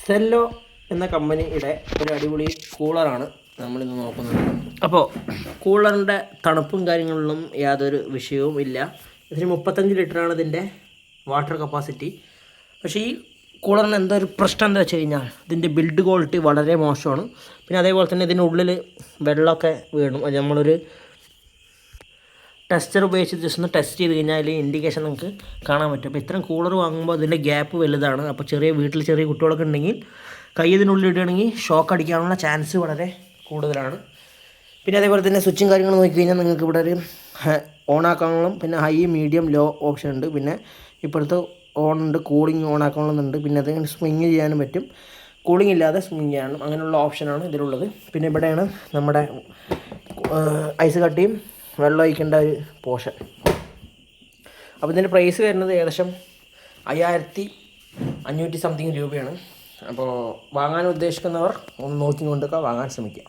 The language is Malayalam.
സെല്ലോ എന്ന കമ്പനിയുടെ ഒരു അടിപൊളി കൂളറാണ് നമ്മളിന്ന് നോക്കുന്നത്. അപ്പോൾ കൂളറിൻ്റെ തണുപ്പും കാര്യങ്ങളിലും യാതൊരു വിഷയവും ഇല്ല. ഇതിന് 35 ലിറ്ററാണ് ഇതിൻ്റെ വാട്ടർ കപ്പാസിറ്റി. പക്ഷേ ഈ കൂളറിന് എന്തോ ഒരു പ്രശ്നം എന്താ വെച്ച് കഴിഞ്ഞാൽ ഇതിൻ്റെ ബിൽഡ് ക്വാളിറ്റി വളരെ മോശമാണ്. പിന്നെ അതേപോലെ തന്നെ ഇതിനുള്ളിൽ വെള്ളമൊക്കെ വീണു. അത് നമ്മളൊരു ടെസ്റ്റർ ഉപയോഗിച്ച് ജസ്റ്റ് ഒന്ന് ടെസ്റ്റ് ചെയ്ത് കഴിഞ്ഞാൽ അതിൽ ഇൻഡിക്കേഷൻ നമുക്ക് കാണാൻ പറ്റും. അപ്പോൾ ഇത്രയും കൂളർ വാങ്ങുമ്പോൾ അതിൻ്റെ ഗ്യാപ്പ് വലുതാണ്. അപ്പോൾ വീട്ടിൽ ചെറിയ കുട്ടികളൊക്കെ ഉണ്ടെങ്കിൽ കൈ ഇതിനുള്ളിൽ ഇടുകയാണെങ്കിൽ ഷോക്ക് അടിക്കാനുള്ള ചാൻസ് വളരെ കൂടുതലാണ്. പിന്നെ അതേപോലെ തന്നെ സ്വിച്ചും കാര്യങ്ങളും നോക്കിക്കഴിഞ്ഞാൽ നിങ്ങൾക്ക് ഇവിടെ ഒരു ഓൺ ആക്കാനുള്ള പിന്നെ ഹൈ മീഡിയം ലോ ഓപ്ഷൻ ഉണ്ട്. പിന്നെ ഇപ്പോഴത്തെ ഓൺ ഉണ്ട്, കൂളിംഗ് ഓൺ ആക്കാനുള്ളതുണ്ട്. പിന്നെ അത് സ്വിങ് ചെയ്യാനും പറ്റും, കൂളിംഗ് ഇല്ലാതെ സ്വിങ് ചെയ്യാനും അങ്ങനെയുള്ള ഓപ്ഷനാണ് ഇതിലുള്ളത്. പിന്നെ ഇവിടെയാണ് നമ്മുടെ ഐസ് കട്ടിയും വെള്ളം ഒഴിക്കേണ്ട ഒരു പോർഷൻ. അപ്പോൾ ഇതിൻ്റെ പ്രൈസ് വരുന്നത് ഏകദേശം 5500 സംതിങ് രൂപയാണ്. അപ്പോൾ വാങ്ങാൻ ഉദ്ദേശിക്കുന്നവർ ഒന്ന് നോക്കിക്കൊണ്ടൊക്കെ വാങ്ങാൻ ശ്രമിക്കുക.